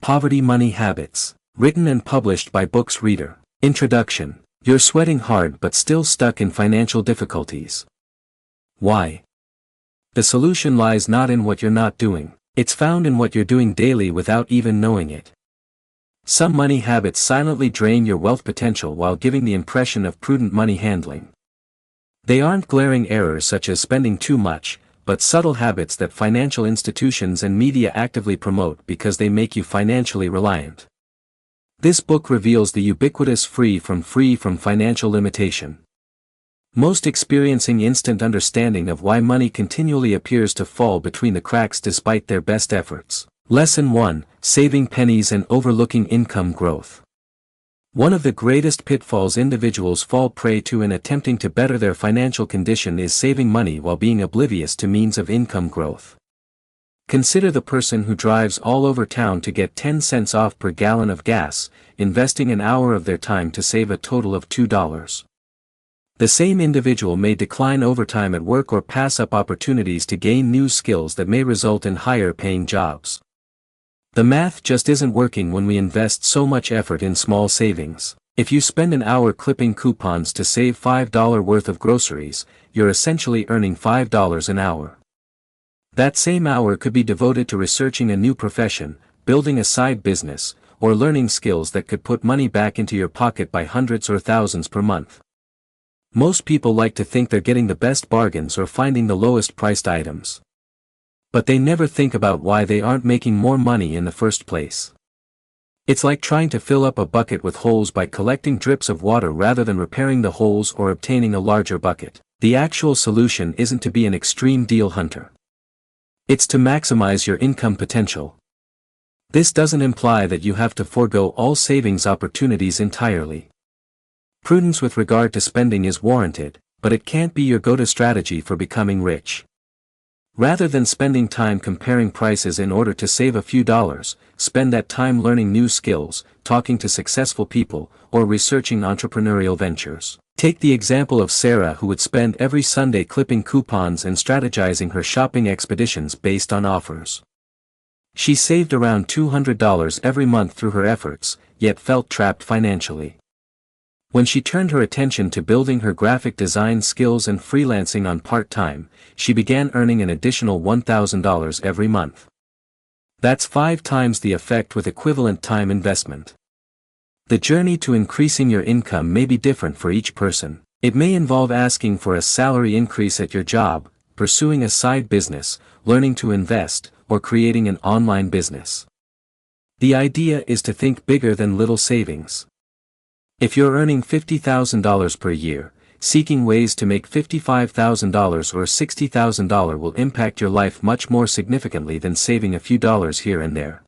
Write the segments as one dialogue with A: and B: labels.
A: Poverty Money Habits. Written and published by Books Reader. Introduction. You're sweating hard but still stuck in financial difficulties. Why? The solution lies not in what you're not doing. It's found in what you're doing daily without even knowing it. Some money habits silently drain your wealth potential while giving the impression of prudent money handling. They aren't glaring errors such as spending too much, but subtle habits that financial institutions and media actively promote because they make you financially reliant. This book reveals the ubiquitous free from financial limitation. Most experiencing instant understanding of why money continually appears to fall between the cracks despite their best efforts. Lesson 1: Saving pennies and overlooking income growth. One of the greatest pitfalls individuals fall prey to in attempting to better their financial condition is saving money while being oblivious to means of income growth. Consider the person who drives all over town to get 10 cents off per gallon of gas, investing an hour of their time to save a total of $2. The same individual may decline overtime at work or pass up opportunities to gain new skills that may result in higher-paying jobs. The math just isn't working when we invest so much effort in small savings. If you spend an hour clipping coupons to save $5 worth of groceries, you're essentially earning $5 an hour. That same hour could be devoted to researching a new profession, building a side business, or learning skills that could put money back into your pocket by hundreds or thousands per month. Most people like to think they're getting the best bargains or finding the lowest priced items. But they never think about why they aren't making more money in the first place. It's like trying to fill up a bucket with holes by collecting drips of water rather than repairing the holes or obtaining a larger bucket. The actual solution isn't to be an extreme deal hunter. It's to maximize your income potential. This doesn't imply that you have to forego all savings opportunities entirely. Prudence with regard to spending is warranted, but it can't be your go-to strategy for becoming rich. Rather than spending time comparing prices in order to save a few dollars, spend that time learning new skills, talking to successful people, or researching entrepreneurial ventures. Take the example of Sarah, who would spend every Sunday clipping coupons and strategizing her shopping expeditions based on offers. She saved around $200 every month through her efforts, yet felt trapped financially. When she turned her attention to building her graphic design skills and freelancing on part-time, she began earning an additional $1,000 every month. That's 5 times the effect with equivalent time investment. The journey to increasing your income may be different for each person. It may involve asking for a salary increase at your job, pursuing a side business, learning to invest, or creating an online business. The idea is to think bigger than little savings. If you're earning $50,000 per year, seeking ways to make $55,000 or $60,000 will impact your life much more significantly than saving a few dollars here and there.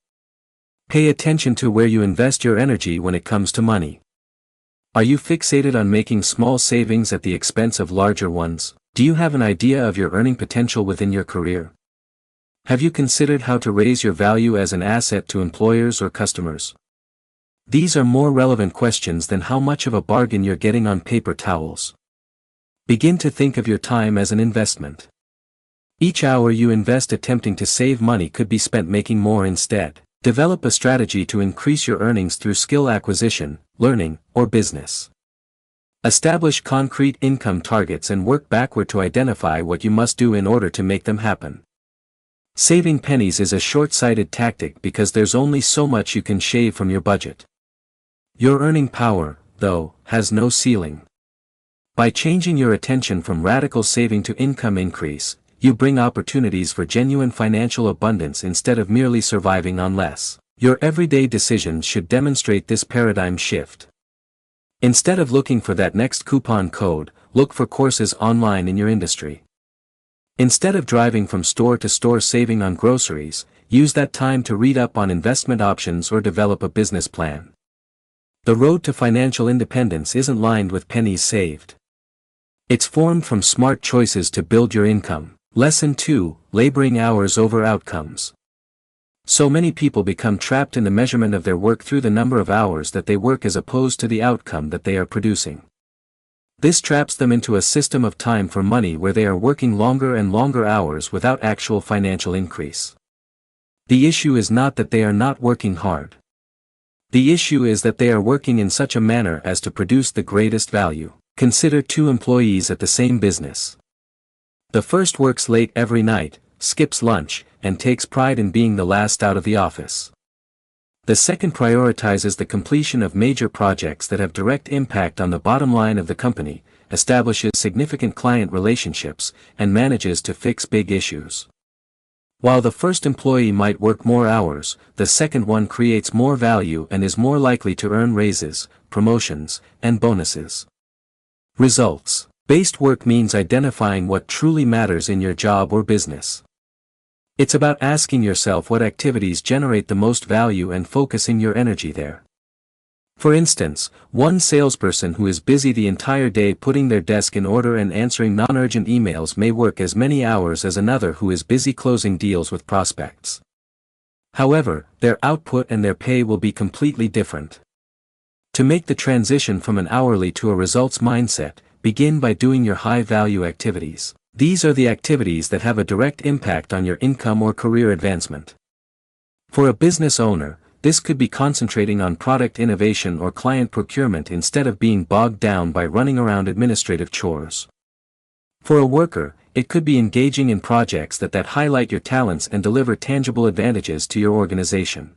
A: Pay attention to where you invest your energy when it comes to money. Are you fixated on making small savings at the expense of larger ones? Do you have an idea of your earning potential within your career? Have you considered how to raise your value as an asset to employers or customers? These are more relevant questions than how much of a bargain you're getting on paper towels. Begin to think of your time as an investment. Each hour you invest attempting to save money could be spent making more instead. Develop a strategy to increase your earnings through skill acquisition, learning, or business. Establish concrete income targets and work backward to identify what you must do in order to make them happen. Saving pennies is a short-sighted tactic because there's only so much you can shave from your budget. Your earning power, though, has no ceiling. By changing your attention from radical saving to income increase, you bring opportunities for genuine financial abundance instead of merely surviving on less. Your everyday decisions should demonstrate this paradigm shift. Instead of looking for that next coupon code, look for courses online in your industry. Instead of driving from store to store saving on groceries, use that time to read up on investment options or develop a business plan. The road to financial independence isn't lined with pennies saved. It's formed from smart choices to build your income. Lesson 2: Laboring hours over outcomes. So many people become trapped in the measurement of their work through the number of hours that they work as opposed to the outcome that they are producing. This traps them into a system of time for money where they are working longer and longer hours without actual financial increase. The issue is not that they are not working hard. The issue is that they are working in such a manner as to produce the greatest value. Consider two employees at the same business. The first works late every night, skips lunch, and takes pride in being the last out of the office. The second prioritizes the completion of major projects that have direct impact on the bottom line of the company, establishes significant client relationships, and manages to fix big issues. While the first employee might work more hours, the second one creates more value and is more likely to earn raises, promotions, and bonuses. Results-based work means identifying what truly matters in your job or business. It's about asking yourself what activities generate the most value and focusing your energy there. For instance, one salesperson who is busy the entire day putting their desk in order and answering non-urgent emails may work as many hours as another who is busy closing deals with prospects. However, their output and their pay will be completely different. To make the transition from an hourly to a results mindset, begin by doing your high-value activities. These are the activities that have a direct impact on your income or career advancement. For a business owner, this could be concentrating on product innovation or client procurement instead of being bogged down by running around administrative chores. For a worker, it could be engaging in projects that highlight your talents and deliver tangible advantages to your organization.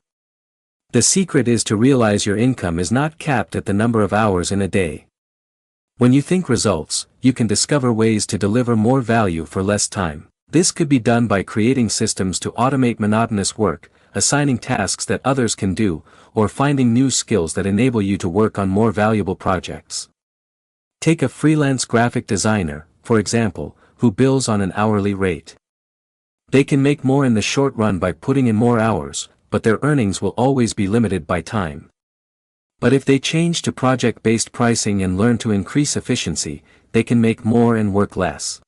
A: The secret is to realize your income is not capped at the number of hours in a day. When you think results, you can discover ways to deliver more value for less time. This could be done by creating systems to automate monotonous work, assigning tasks that others can do, or finding new skills that enable you to work on more valuable projects. Take a freelance graphic designer, for example, who bills on an hourly rate. They can make more in the short run by putting in more hours, but their earnings will always be limited by time. But if they change to project-based pricing and learn to increase efficiency, they can make more and work less.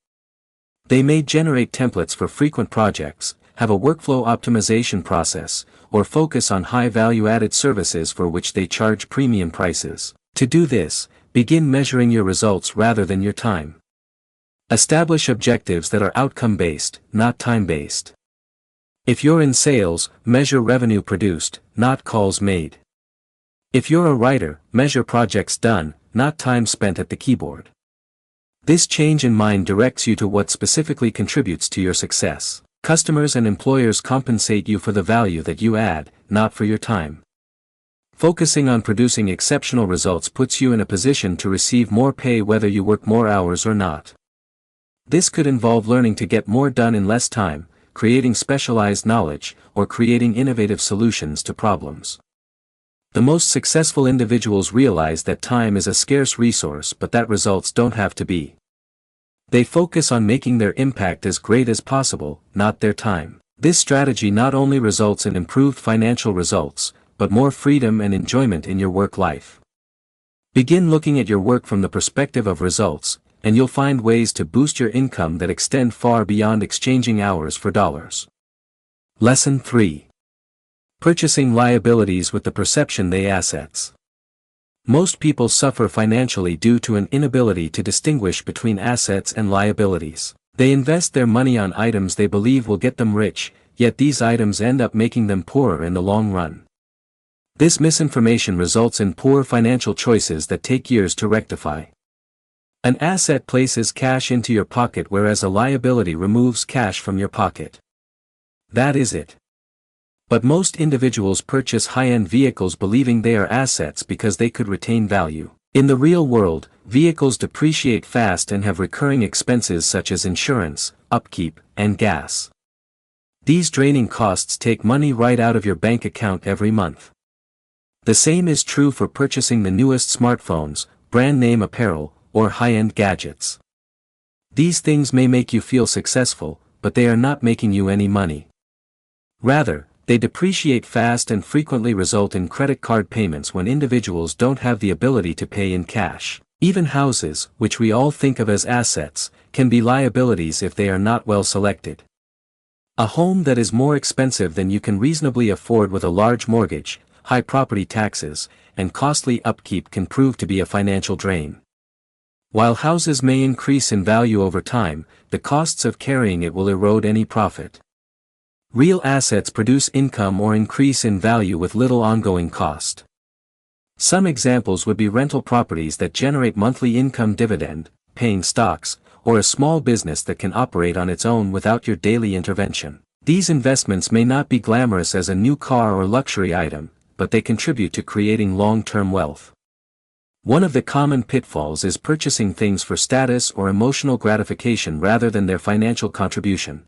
A: They may generate templates for frequent projects, have a workflow optimization process, or focus on high value-added services for which they charge premium prices. To do this, begin measuring your results rather than your time. Establish objectives that are outcome-based, not time-based. If you're in sales, measure revenue produced, not calls made. If you're a writer, measure projects done, not time spent at the keyboard. This change in mind directs you to what specifically contributes to your success. Customers and employers compensate you for the value that you add, not for your time. Focusing on producing exceptional results puts you in a position to receive more pay whether you work more hours or not. This could involve learning to get more done in less time, creating specialized knowledge, or creating innovative solutions to problems. The most successful individuals realize that time is a scarce resource but that results don't have to be. They focus on making their impact as great as possible, not their time. This strategy not only results in improved financial results, but more freedom and enjoyment in your work life. Begin looking at your work from the perspective of results, and you'll find ways to boost your income that extend far beyond exchanging hours for dollars. Lesson 3. Purchasing liabilities with the perception they assets. Most people suffer financially due to an inability to distinguish between assets and liabilities. They invest their money on items they believe will get them rich, yet these items end up making them poorer in the long run. This misinformation results in poor financial choices that take years to rectify. An asset places cash into your pocket whereas a liability removes cash from your pocket. That is it. But most individuals purchase high-end vehicles believing they are assets because they could retain value. In the real world, vehicles depreciate fast and have recurring expenses such as insurance, upkeep, and gas. These draining costs take money right out of your bank account every month. The same is true for purchasing the newest smartphones, brand-name apparel, or high-end gadgets. These things may make you feel successful, but they are not making you any money. Rather, they depreciate fast and frequently result in credit card payments when individuals don't have the ability to pay in cash. Even houses, which we all think of as assets, can be liabilities if they are not well selected. A home that is more expensive than you can reasonably afford with a large mortgage, high property taxes, and costly upkeep can prove to be a financial drain. While houses may increase in value over time, the costs of carrying it will erode any profit. Real assets produce income or increase in value with little ongoing cost. Some examples would be rental properties that generate monthly income, dividend-paying stocks, or a small business that can operate on its own without your daily intervention. These investments may not be glamorous as a new car or luxury item, but they contribute to creating long-term wealth. One of the common pitfalls is purchasing things for status or emotional gratification rather than their financial contribution.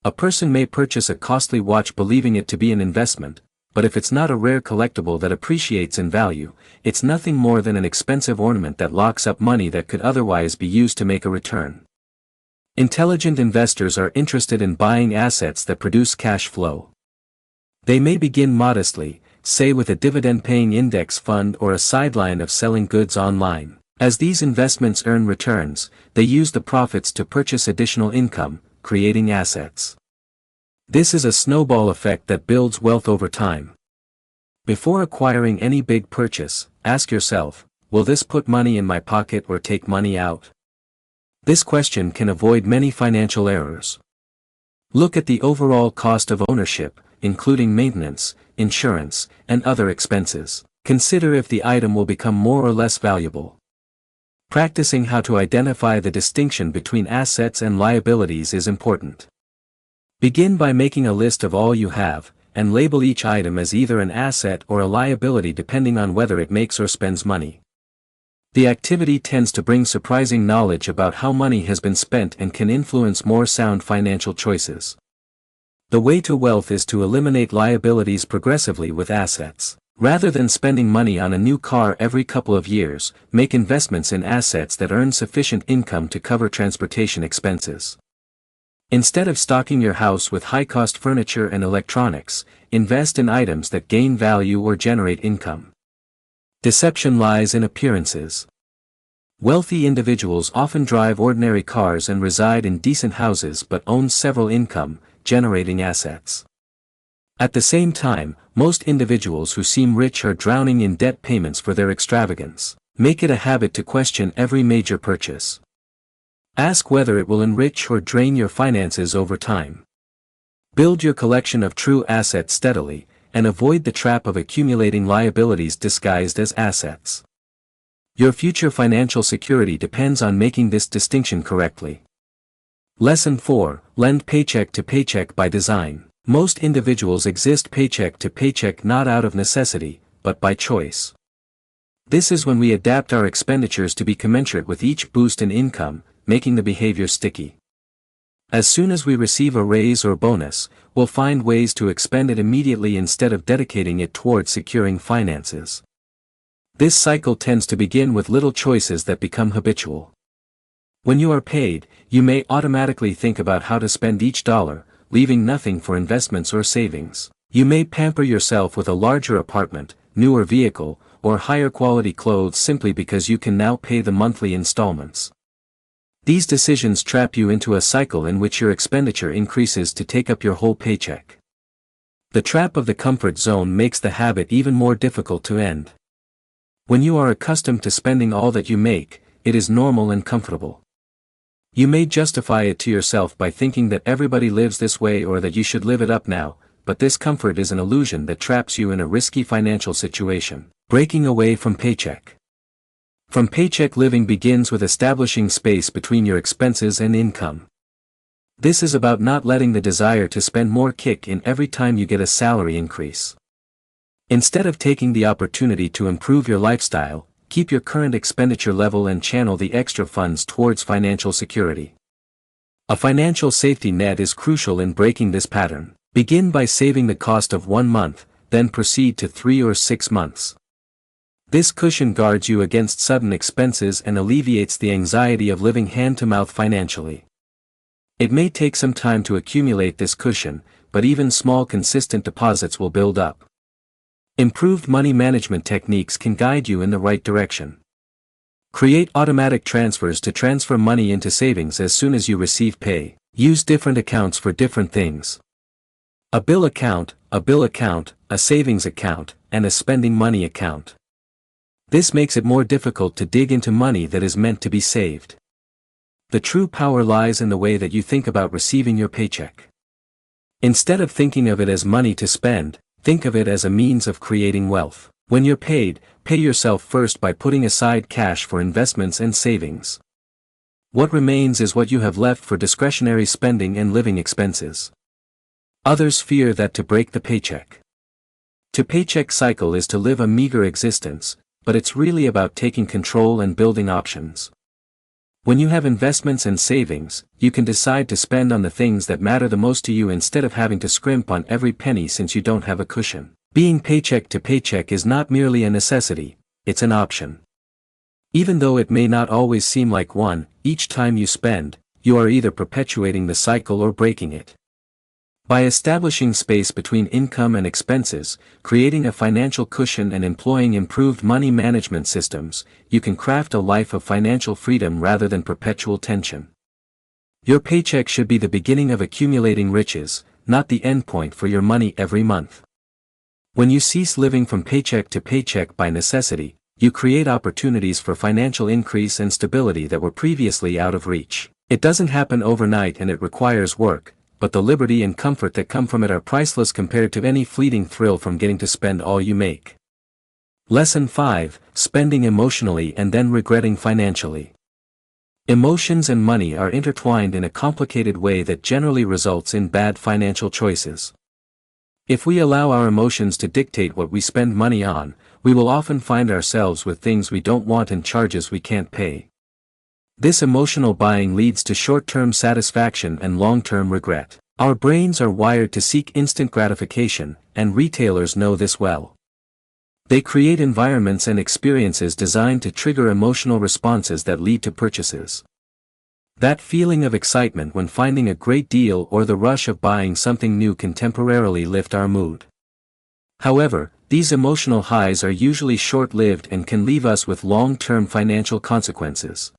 A: A person may purchase a costly watch believing it to be an investment, but if it's not a rare collectible that appreciates in value, it's nothing more than an expensive ornament that locks up money that could otherwise be used to make a return. Intelligent investors are interested in buying assets that produce cash flow. They may begin modestly, say with a dividend-paying index fund or a sideline of selling goods online. As these investments earn returns, they use the profits to purchase additional income, creating assets. This is a snowball effect that builds wealth over time. Before acquiring any big purchase, ask yourself, will this put money in my pocket or take money out? This question can avoid many financial errors. Look at the overall cost of ownership, including maintenance, insurance, and other expenses. Consider if the item will become more or less valuable. Practicing how to identify the distinction between assets and liabilities is important. Begin by making a list of all you have, and label each item as either an asset or a liability depending on whether it makes or spends money. The activity tends to bring surprising knowledge about how money has been spent and can influence more sound financial choices. The way to wealth is to eliminate liabilities progressively with assets. Rather than spending money on a new car every couple of years, make investments in assets that earn sufficient income to cover transportation expenses. Instead of stocking your house with high-cost furniture and electronics, invest in items that gain value or generate income. Deception lies in appearances. Wealthy individuals often drive ordinary cars and reside in decent houses but own several income-generating assets. At the same time, most individuals who seem rich are drowning in debt payments for their extravagance. Make it a habit to question every major purchase. Ask whether it will enrich or drain your finances over time. Build your collection of true assets steadily, and avoid the trap of accumulating liabilities disguised as assets. Your future financial security depends on making this distinction correctly. Lesson 4: Lend paycheck to paycheck by design. Most individuals exist paycheck to paycheck not out of necessity, but by choice. This is when we adapt our expenditures to be commensurate with each boost in income, making the behavior sticky. As soon as we receive a raise or bonus, we'll find ways to expend it immediately instead of dedicating it towards securing finances. This cycle tends to begin with little choices that become habitual. When you are paid, you may automatically think about how to spend each dollar, leaving nothing for investments or savings. You may pamper yourself with a larger apartment, newer vehicle, or higher quality clothes simply because you can now pay the monthly installments. These decisions trap you into a cycle in which your expenditure increases to take up your whole paycheck. The trap of the comfort zone makes the habit even more difficult to end. When you are accustomed to spending all that you make, it is normal and comfortable. You may justify it to yourself by thinking that everybody lives this way or that you should live it up now, but this comfort is an illusion that traps you in a risky financial situation. Breaking away from paycheck. From paycheck living begins with establishing space between your expenses and income. This is about not letting the desire to spend more kick in every time you get a salary increase. Instead of taking the opportunity to improve your lifestyle, keep your current expenditure level and channel the extra funds towards financial security. A financial safety net is crucial in breaking this pattern. Begin by saving the cost of 1 month, then proceed to 3 or 6 months. This cushion guards you against sudden expenses and alleviates the anxiety of living hand-to-mouth financially. It may take some time to accumulate this cushion, but even small consistent deposits will build up. Improved money management techniques can guide you in the right direction. Create automatic transfers to transfer money into savings as soon as you receive pay. Use different accounts for different things. A bill account, a savings account, and a spending money account. This makes it more difficult to dig into money that is meant to be saved. The true power lies in the way that you think about receiving your paycheck. Instead of thinking of it as money to spend, think of it as a means of creating wealth. When you're paid, pay yourself first by putting aside cash for investments and savings. What remains is what you have left for discretionary spending and living expenses. Others fear that to break the paycheck to paycheck cycle is to live a meager existence, but it's really about taking control and building options. When you have investments and savings, you can decide to spend on the things that matter the most to you instead of having to scrimp on every penny since you don't have a cushion. Being paycheck to paycheck is not merely a necessity, it's an option. Even though it may not always seem like one, each time you spend, you are either perpetuating the cycle or breaking it. By establishing space between income and expenses, creating a financial cushion and employing improved money management systems, you can craft a life of financial freedom rather than perpetual tension. Your paycheck should be the beginning of accumulating riches, not the endpoint for your money every month. When you cease living from paycheck to paycheck by necessity, you create opportunities for financial increase and stability that were previously out of reach. It doesn't happen overnight and it requires work, but the liberty and comfort that come from it are priceless compared to any fleeting thrill from getting to spend all you make. Lesson 5: Spending emotionally and then regretting financially. Emotions and money are intertwined in a complicated way that generally results in bad financial choices. If we allow our emotions to dictate what we spend money on, we will often find ourselves with things we don't want and charges we can't pay. This emotional buying leads to short-term satisfaction and long-term regret. Our brains are wired to seek instant gratification, and retailers know this well. They create environments and experiences designed to trigger emotional responses that lead to purchases. That feeling of excitement when finding a great deal or the rush of buying something new can temporarily lift our mood. However, these emotional highs are usually short-lived and can leave us with long-term financial consequences.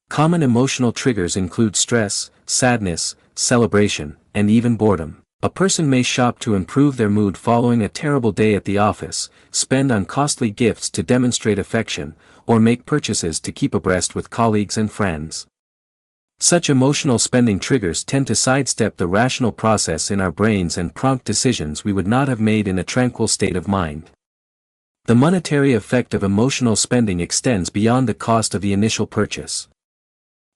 A: Common emotional triggers include stress, sadness, celebration, and even boredom. A person may shop to improve their mood following a terrible day at the office, spend on costly gifts to demonstrate affection, or make purchases to keep abreast with colleagues and friends. Such emotional spending triggers tend to sidestep the rational process in our brains and prompt decisions we would not have made in a tranquil state of mind. The monetary effect of emotional spending extends beyond the cost of the initial purchase.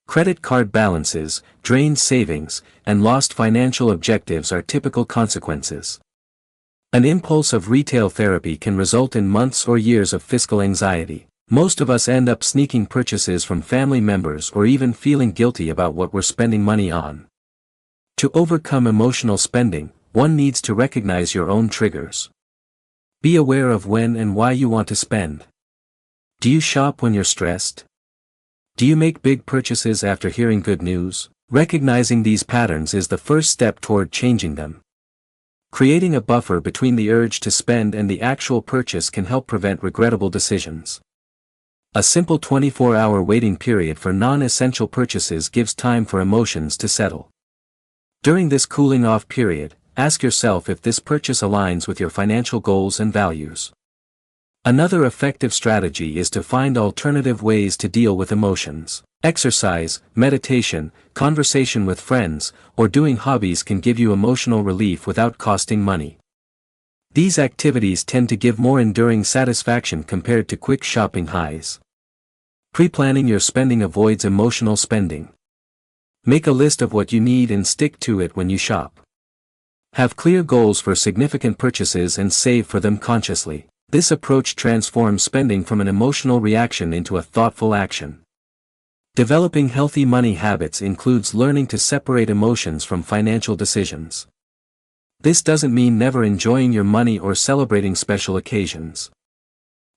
A: Credit card balances, drained savings, and lost financial objectives are typical consequences. An impulse of retail therapy can result in months or years of fiscal anxiety. Most of us end up sneaking purchases from family members or even feeling guilty about what we're spending money on. To overcome emotional spending, one needs to recognize your own triggers. Be aware of when and why you want to spend. Do you shop when you're stressed? Do you make big purchases after hearing good news? Recognizing these patterns is the first step toward changing them. Creating a buffer between the urge to spend and the actual purchase can help prevent regrettable decisions. A simple 24-hour waiting period for non-essential purchases gives time for emotions to settle. During this cooling-off period, ask yourself if this purchase aligns with your financial goals and values. Another effective strategy is to find alternative ways to deal with emotions. Exercise, meditation, conversation with friends, or doing hobbies can give you emotional relief without costing money. These activities tend to give more enduring satisfaction compared to quick shopping highs. Pre-planning your spending avoids emotional spending. Make a list of what you need and stick to it when you shop. Have clear goals for significant purchases and save for them consciously. This approach transforms spending from an emotional reaction into a thoughtful action. Developing healthy money habits includes learning to separate emotions from financial decisions. This doesn't mean never enjoying your money or celebrating special occasions.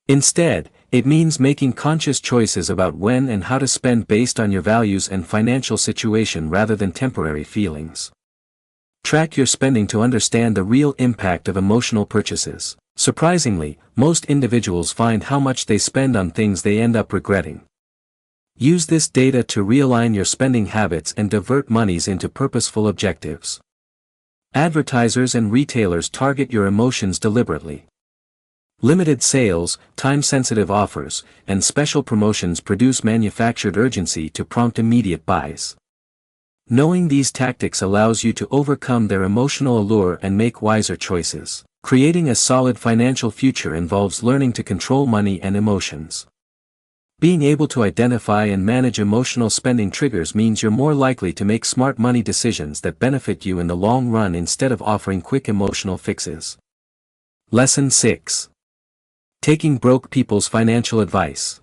A: Instead, it means making conscious choices about when and how to spend based on your values and financial situation rather than temporary feelings. Track your spending to understand the real impact of emotional purchases. Surprisingly, most individuals find how much they spend on things they end up regretting. Use this data to realign your spending habits and divert monies into purposeful objectives. Advertisers and retailers target your emotions deliberately. Limited sales, time-sensitive offers, and special promotions produce manufactured urgency to prompt immediate buys. Knowing these tactics allows you to overcome their emotional allure and make wiser choices. Creating a solid financial future involves learning to control money and emotions. Being able to identify and manage emotional spending triggers means you're more likely to make smart money decisions that benefit you in the long run instead of offering quick emotional fixes. Lesson 6. Taking broke people's financial advice.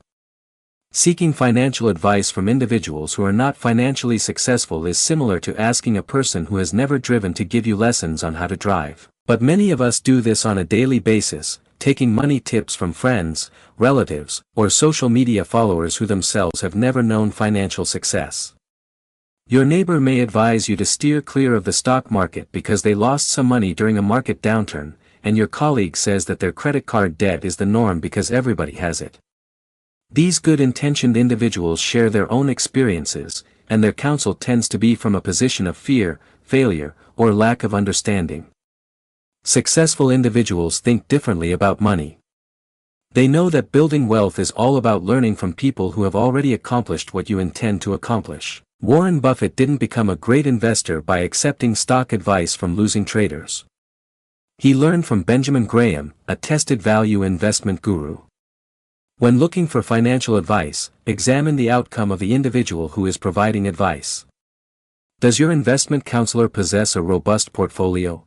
A: Seeking financial advice from individuals who are not financially successful is similar to asking a person who has never driven to give you lessons on how to drive. But many of us do this on a daily basis, taking money tips from friends, relatives, or social media followers who themselves have never known financial success. Your neighbor may advise you to steer clear of the stock market because they lost some money during a market downturn, and your colleague says that their credit card debt is the norm because everybody has it. These good-intentioned individuals share their own experiences, and their counsel tends to be from a position of fear, failure, or lack of understanding. Successful individuals think differently about money. They know that building wealth is all about learning from people who have already accomplished what you intend to accomplish. Warren Buffett didn't become a great investor by accepting stock advice from losing traders. He learned from Benjamin Graham, a tested value investment guru. When looking for financial advice, examine the outcome of the individual who is providing advice. Does your investment counselor possess a robust portfolio?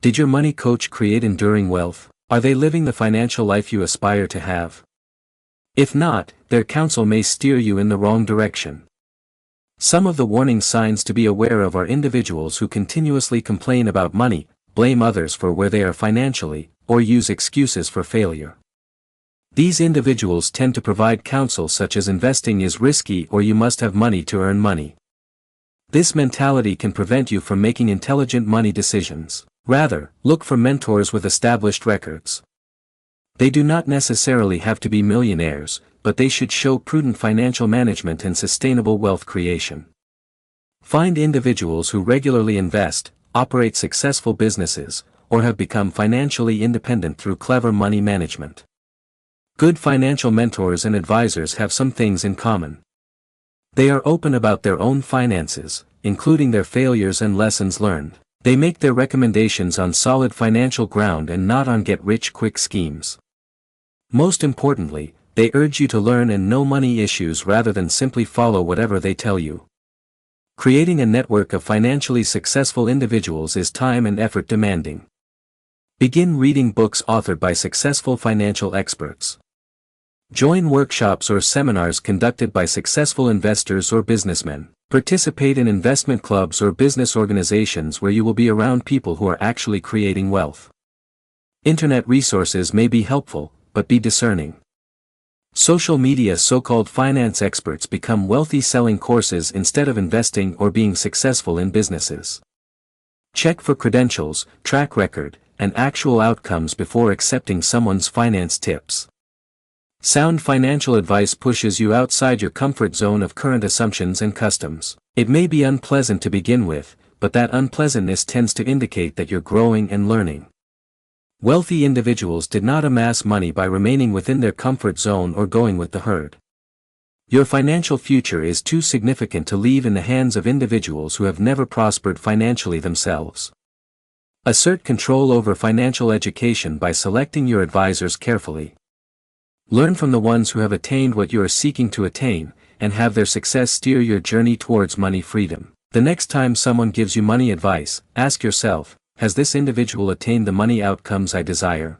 A: Did your money coach create enduring wealth? Are they living the financial life you aspire to have? If not, their counsel may steer you in the wrong direction. Some of the warning signs to be aware of are individuals who continuously complain about money, blame others for where they are financially, or use excuses for failure. These individuals tend to provide counsel such as investing is risky or you must have money to earn money. This mentality can prevent you from making intelligent money decisions. Rather, look for mentors with established records. They do not necessarily have to be millionaires, but they should show prudent financial management and sustainable wealth creation. Find individuals who regularly invest, operate successful businesses, or have become financially independent through clever money management. Good financial mentors and advisors have some things in common. They are open about their own finances, including their failures and lessons learned. They make their recommendations on solid financial ground and not on get-rich-quick schemes. Most importantly, they urge you to learn and know money issues rather than simply follow whatever they tell you. Creating a network of financially successful individuals is time and effort demanding. Begin reading books authored by successful financial experts. Join workshops or seminars conducted by successful investors or businessmen. Participate in investment clubs or business organizations where you will be around people who are actually creating wealth. Internet resources may be helpful, but be discerning. Social media so-called finance experts become wealthy selling courses instead of investing or being successful in businesses. Check for credentials, track record, and actual outcomes before accepting someone's finance tips. Sound financial advice pushes you outside your comfort zone of current assumptions and customs. It may be unpleasant to begin with, but that unpleasantness tends to indicate that you're growing and learning. Wealthy individuals did not amass money by remaining within their comfort zone or going with the herd. Your financial future is too significant to leave in the hands of individuals who have never prospered financially themselves. Assert control over financial education by selecting your advisors carefully. Learn from the ones who have attained what you are seeking to attain, and have their success steer your journey towards money freedom. The next time someone gives you money advice, ask yourself, has this individual attained the money outcomes I desire?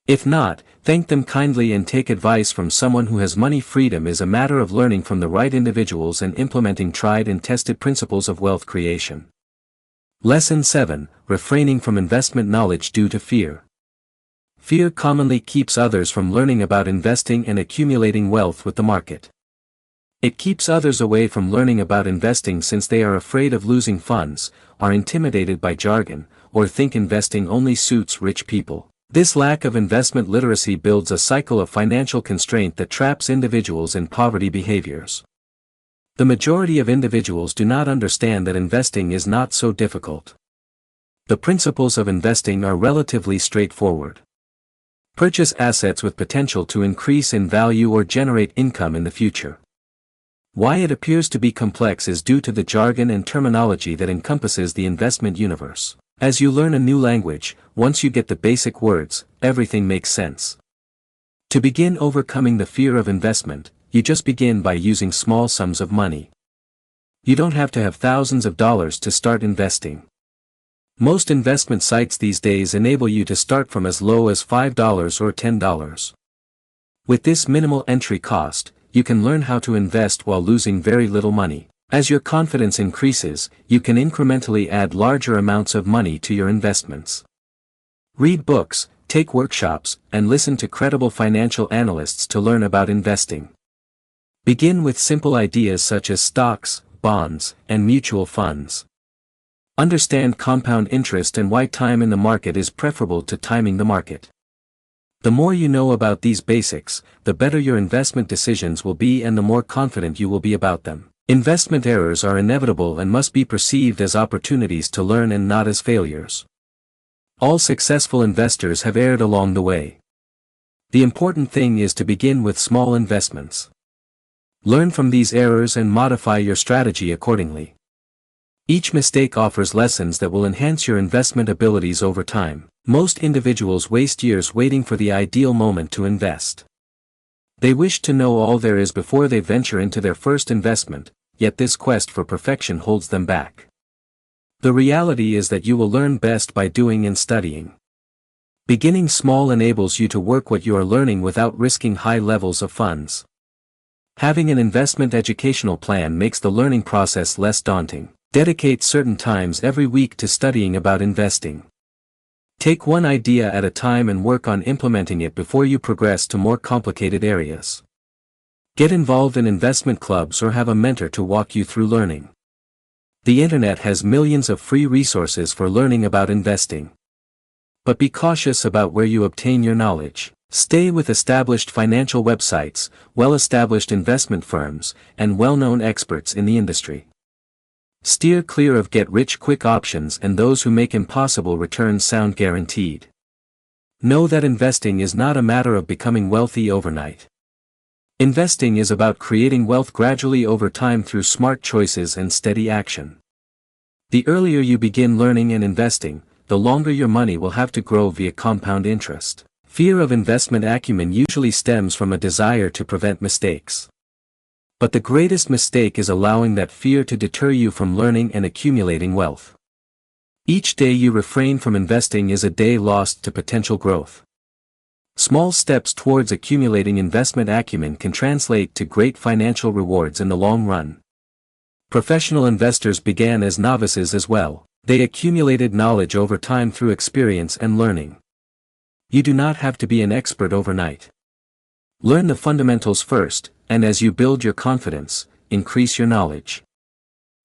A: If not, thank them kindly and take advice from someone who has money. Freedom is a matter of learning from the right individuals and implementing tried and tested principles of wealth creation. Lesson 7, Refraining from investment knowledge due to fear. Fear commonly keeps others from learning about investing and accumulating wealth with the market. It keeps others away from learning about investing since they are afraid of losing funds, are intimidated by jargon, or think investing only suits rich people. This lack of investment literacy builds a cycle of financial constraint that traps individuals in poverty behaviors. The majority of individuals do not understand that investing is not so difficult. The principles of investing are relatively straightforward. Purchase assets with potential to increase in value or generate income in the future. Why it appears to be complex is due to the jargon and terminology that encompasses the investment universe. As you learn a new language, once you get the basic words, everything makes sense. To begin overcoming the fear of investment, you just begin by using small sums of money. You don't have to have thousands of dollars to start investing. Most investment sites these days enable you to start from as low as $5 or $10. With this minimal entry cost, you can learn how to invest while losing very little money. As your confidence increases, you can incrementally add larger amounts of money to your investments. Read books, take workshops, and listen to credible financial analysts to learn about investing. Begin with simple ideas such as stocks, bonds, and mutual funds. Understand compound interest and why time in the market is preferable to timing the market. The more you know about these basics, the better your investment decisions will be and the more confident you will be about them. Investment errors are inevitable and must be perceived as opportunities to learn and not as failures. All successful investors have erred along the way. The important thing is to begin with small investments. Learn from these errors and modify your strategy accordingly. Each mistake offers lessons that will enhance your investment abilities over time. Most individuals waste years waiting for the ideal moment to invest. They wish to know all there is before they venture into their first investment, yet this quest for perfection holds them back. The reality is that you will learn best by doing and studying. Beginning small enables you to work what you are learning without risking high levels of funds. Having an investment educational plan makes the learning process less daunting. Dedicate certain times every week to studying about investing. Take one idea at a time and work on implementing it before you progress to more complicated areas. Get involved in investment clubs or have a mentor to walk you through learning. The internet has millions of free resources for learning about investing. But be cautious about where you obtain your knowledge. Stay with established financial websites, well-established investment firms, and well-known experts in the industry. Steer clear of get-rich-quick options and those who make impossible returns sound guaranteed. Know that investing is not a matter of becoming wealthy overnight. Investing is about creating wealth gradually over time through smart choices and steady action. The earlier you begin learning and investing, the longer your money will have to grow via compound interest. Fear of investment acumen usually stems from a desire to prevent mistakes. But the greatest mistake is allowing that fear to deter you from learning and accumulating wealth. Each day you refrain from investing is a day lost to potential growth. Small steps towards accumulating investment acumen can translate to great financial rewards in the long run. Professional investors began as novices as well. They accumulated knowledge over time through experience and learning. You do not have to be an expert overnight. Learn the fundamentals first, and as you build your confidence, increase your knowledge.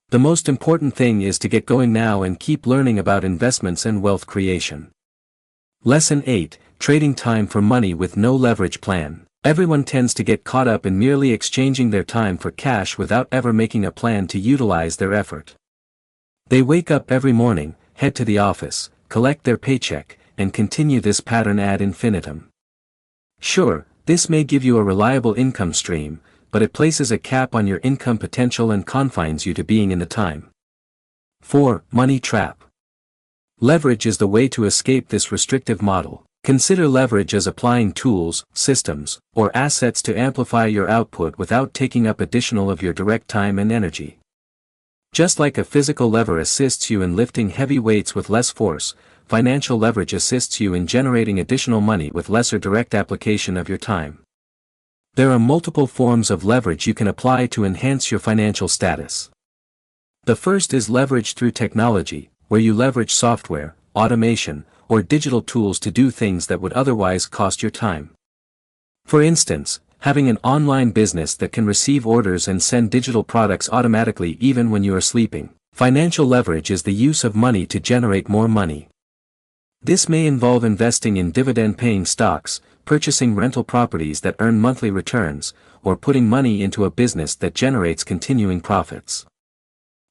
A: The most important thing is to get going now and keep learning about investments and wealth creation. Lesson 8: Trading time for money with no leverage plan. Everyone tends to get caught up in merely exchanging their time for cash without ever making a plan to utilize their effort. They wake up every morning, head to the office, collect their paycheck, and continue this pattern ad infinitum. Sure, this may give you a reliable income stream, but it places a cap on your income potential and confines you to being in the time. 4. Money trap. Leverage is the way to escape this restrictive model. Consider leverage as applying tools, systems, or assets to amplify your output without taking up additional of your direct time and energy. Just like a physical lever assists you in lifting heavy weights with less force, financial leverage assists you in generating additional money with lesser direct application of your time. There are multiple forms of leverage you can apply to enhance your financial status. The first is leverage through technology, where you leverage software, automation, or digital tools to do things that would otherwise cost your time. For instance, having an online business that can receive orders and send digital products automatically even when you are sleeping. Financial leverage is the use of money to generate more money. This may involve investing in dividend-paying stocks, purchasing rental properties that earn monthly returns, or putting money into a business that generates continuing profits.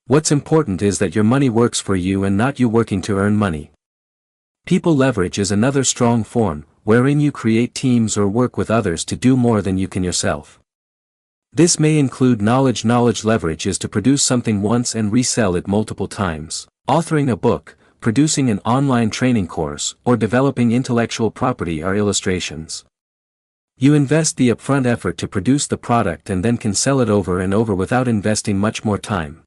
A: What's important is that your money works for you and not you working to earn money. People leverage is another strong form, wherein you create teams or work with others to do more than you can yourself. This may include knowledge. Knowledge leverage is to produce something once and resell it multiple times. Authoring a book, producing an online training course, or developing intellectual property are illustrations. You invest the upfront effort to produce the product and then can sell it over and over without investing much more time.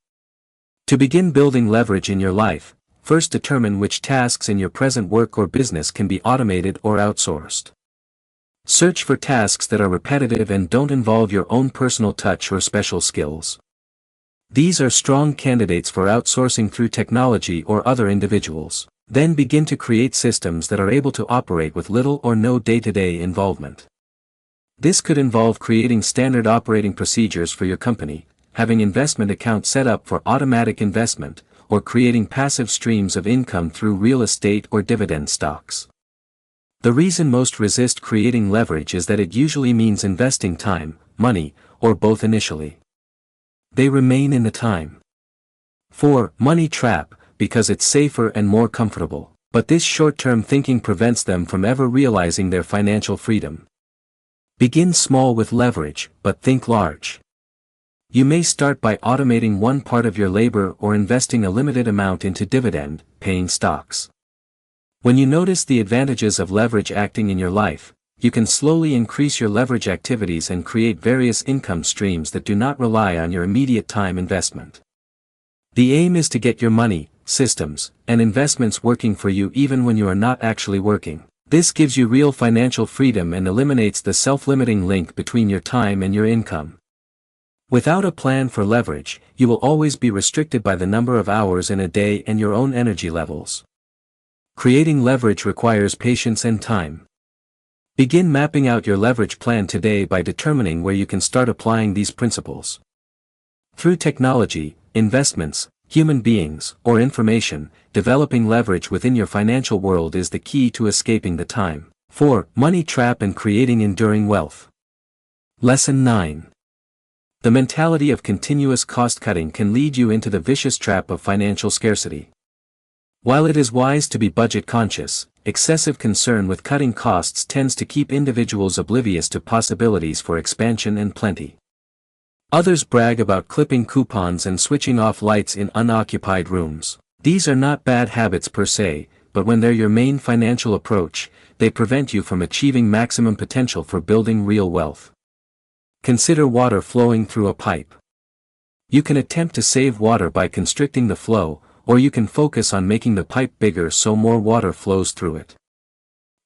A: To begin building leverage in your life, first determine which tasks in your present work or business can be automated or outsourced. Search for tasks that are repetitive and don't involve your own personal touch or special skills. These are strong candidates for outsourcing through technology or other individuals. Then begin to create systems that are able to operate with little or no day-to-day involvement. This could involve creating standard operating procedures for your company, having investment accounts set up for automatic investment, or creating passive streams of income through real estate or dividend stocks. The reason most resist creating leverage is that it usually means investing time, money, or both initially. They remain in the time. 4. Money trap, because it's safer and more comfortable, but this short-term thinking prevents them from ever realizing their financial freedom. Begin small with leverage, but think large. You may start by automating one part of your labor or investing a limited amount into dividend-paying stocks. When you notice the advantages of leverage acting in your life, you can slowly increase your leverage activities and create various income streams that do not rely on your immediate time investment. The aim is to get your money, systems, and investments working for you even when you are not actually working. This gives you real financial freedom and eliminates the self-limiting link between your time and your income. Without a plan for leverage, you will always be restricted by the number of hours in a day and your own energy levels. Creating leverage requires patience and time. Begin mapping out your leverage plan today by determining where you can start applying these principles. Through technology, investments, human beings, or information, developing leverage within your financial world is the key to escaping the time. 4. Money trap and creating enduring wealth. Lesson 9. The mentality of continuous cost-cutting can lead you into the vicious trap of financial scarcity. While it is wise to be budget-conscious, excessive concern with cutting costs tends to keep individuals oblivious to possibilities for expansion and plenty. Others brag about clipping coupons and switching off lights in unoccupied rooms. These are not bad habits per se, but when they're your main financial approach, they prevent you from achieving maximum potential for building real wealth. Consider water flowing through a pipe. You can attempt to save water by constricting the flow, or you can focus on making the pipe bigger so more water flows through it.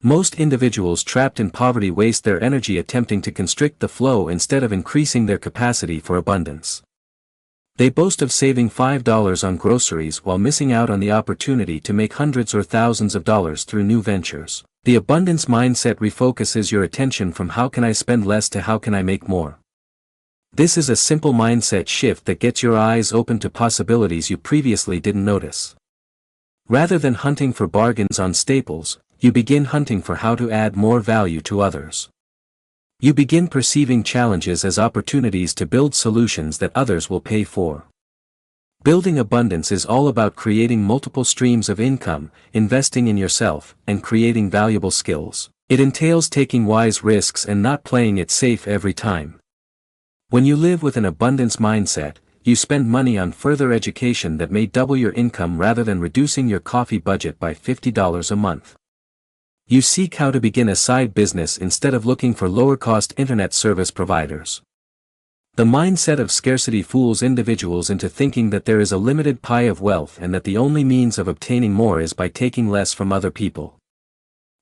A: Most individuals trapped in poverty waste their energy attempting to constrict the flow instead of increasing their capacity for abundance. They boast of saving $5 on groceries while missing out on the opportunity to make hundreds or thousands of dollars through new ventures. The abundance mindset refocuses your attention from how can I spend less to how can I make more. This is a simple mindset shift that gets your eyes open to possibilities you previously didn't notice. Rather than hunting for bargains on staples, you begin hunting for how to add more value to others. You begin perceiving challenges as opportunities to build solutions that others will pay for. Building abundance is all about creating multiple streams of income, investing in yourself, and creating valuable skills. It entails taking wise risks and not playing it safe every time. When you live with an abundance mindset, you spend money on further education that may double your income rather than reducing your coffee budget by $50 a month. You seek how to begin a side business instead of looking for lower-cost internet service providers. The mindset of scarcity fools individuals into thinking that there is a limited pie of wealth and that the only means of obtaining more is by taking less from other people.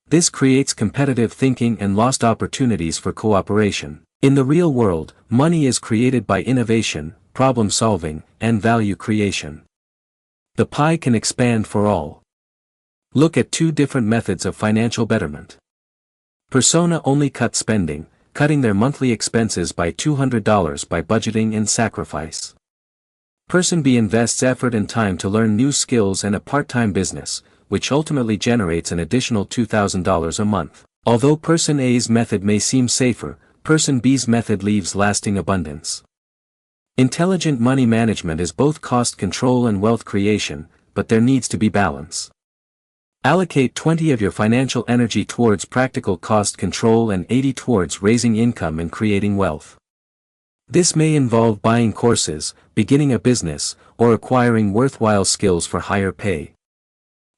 A: This creates competitive thinking and lost opportunities for cooperation. In the real world, money is created by innovation, problem-solving, and value creation. The pie can expand for all. Look at two different methods of financial betterment. Persona only cut spending, cutting their monthly expenses by $200 by budgeting and sacrifice. Person B invests effort and time to learn new skills and a part-time business, which ultimately generates an additional $2,000 a month. Although Person A's method may seem safer, Person B's method leaves lasting abundance. Intelligent money management is both cost control and wealth creation, but there needs to be balance. Allocate 20 of your financial energy towards practical cost control and 80 towards raising income and creating wealth. This may involve buying courses, beginning a business, or acquiring worthwhile skills for higher pay.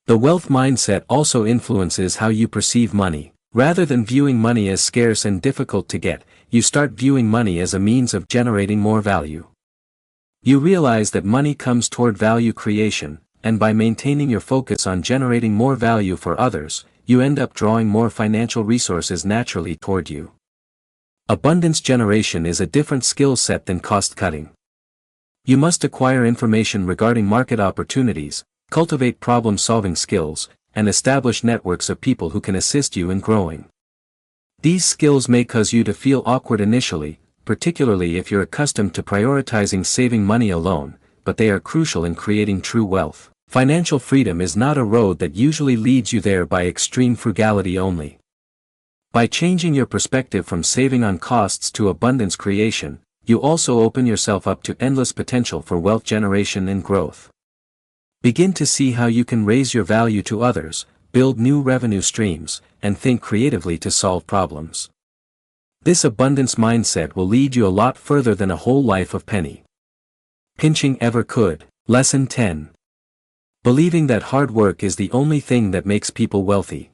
A: The wealth mindset also influences how you perceive money. Rather than viewing money as scarce and difficult to get, you start viewing money as a means of generating more value. You realize that money comes toward value creation, and by maintaining your focus on generating more value for others, you end up drawing more financial resources naturally toward you. Abundance generation is a different skill set than cost cutting. You must acquire information regarding market opportunities, cultivate problem-solving skills, and establish networks of people who can assist you in growing. These skills may cause you to feel awkward initially, particularly if you're accustomed to prioritizing saving money alone, but they are crucial in creating true wealth. Financial freedom is not a road that usually leads you there by extreme frugality only. By changing your perspective from saving on costs to abundance creation, you also open yourself up to endless potential for wealth generation and growth. Begin to see how you can raise your value to others, build new revenue streams, and think creatively to solve problems. This abundance mindset will lead you a lot further than a whole life of penny pinching ever could. Lesson 10. Believing that hard work is the only thing that makes people wealthy.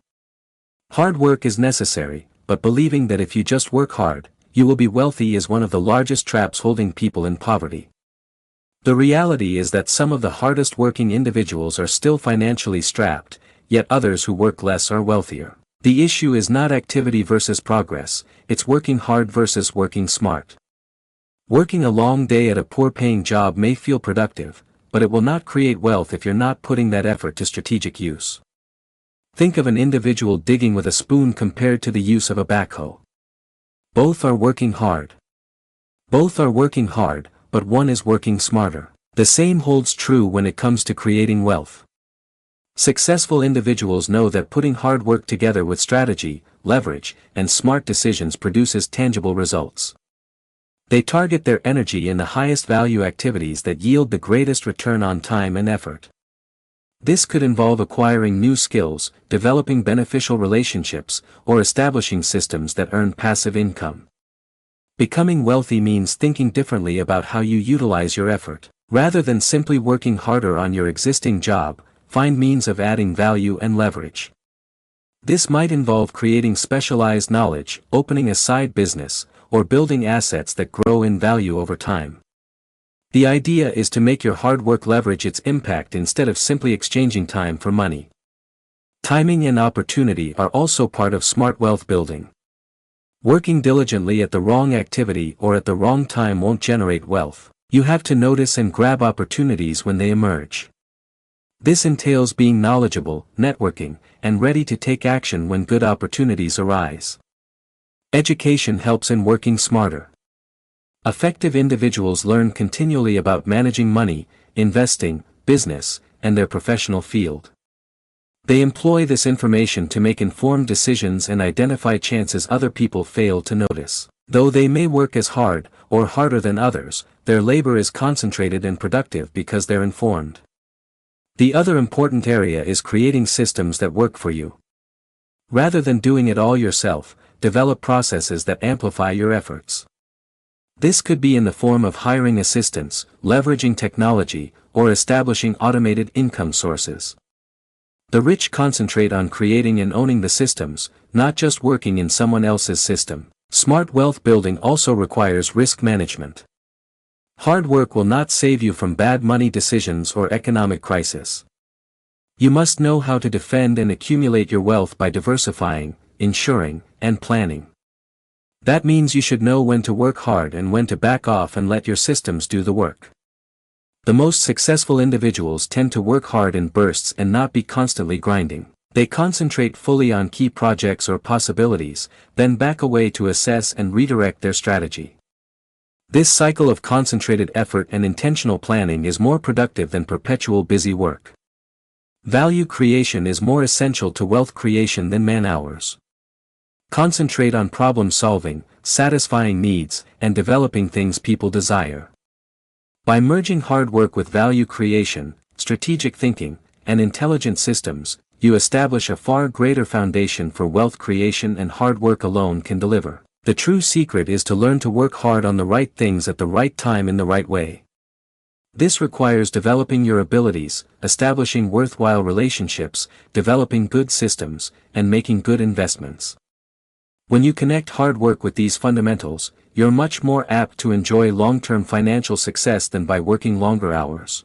A: Hard work is necessary, but believing that if you just work hard, you will be wealthy is one of the largest traps holding people in poverty. The reality is that some of the hardest working individuals are still financially strapped, yet others who work less are wealthier. The issue is not activity versus progress, it's working hard versus working smart. Working a long day at a poor-paying job may feel productive, but it will not create wealth if you're not putting that effort to strategic use. Think of an individual digging with a spoon compared to the use of a backhoe. Both are working hard. Both are working hard, but one is working smarter. The same holds true when it comes to creating wealth. Successful individuals know that putting hard work together with strategy, leverage, and smart decisions produces tangible results. They target their energy in the highest value activities that yield the greatest return on time and effort. This could involve acquiring new skills, developing beneficial relationships, or establishing systems that earn passive income. Becoming wealthy means thinking differently about how you utilize your effort. Rather than simply working harder on your existing job, find means of adding value and leverage. This might involve creating specialized knowledge, opening a side business, or building assets that grow in value over time. The idea is to make your hard work leverage its impact instead of simply exchanging time for money. Timing and opportunity are also part of smart wealth building. Working diligently at the wrong activity or at the wrong time won't generate wealth. You have to notice and grab opportunities when they emerge. This entails being knowledgeable, networking, and ready to take action when good opportunities arise. Education helps in working smarter. Effective individuals learn continually about managing money, investing, business, and their professional field. They employ this information to make informed decisions and identify chances other people fail to notice. Though they may work as hard, or harder than others, their labor is concentrated and productive because they're informed. The other important area is creating systems that work for you. Rather than doing it all yourself, develop processes that amplify your efforts. This could be in the form of hiring assistants, leveraging technology, or establishing automated income sources. The rich concentrate on creating and owning the systems, not just working in someone else's system. Smart wealth building also requires risk management. Hard work will not save you from bad money decisions or economic crisis. You must know how to defend and accumulate your wealth by diversifying, insuring, and planning. That means you should know when to work hard and when to back off and let your systems do the work. The most successful individuals tend to work hard in bursts and not be constantly grinding. They concentrate fully on key projects or possibilities, then back away to assess and redirect their strategy. This cycle of concentrated effort and intentional planning is more productive than perpetual busy work. Value creation is more essential to wealth creation than man-hours. Concentrate on problem solving, satisfying needs, and developing things people desire. By merging hard work with value creation, strategic thinking, and intelligent systems, you establish a far greater foundation for wealth creation and hard work alone can deliver. The true secret is to learn to work hard on the right things at the right time in the right way. This requires developing your abilities, establishing worthwhile relationships, developing good systems, and making good investments. When you connect hard work with these fundamentals, you're much more apt to enjoy long-term financial success than by working longer hours.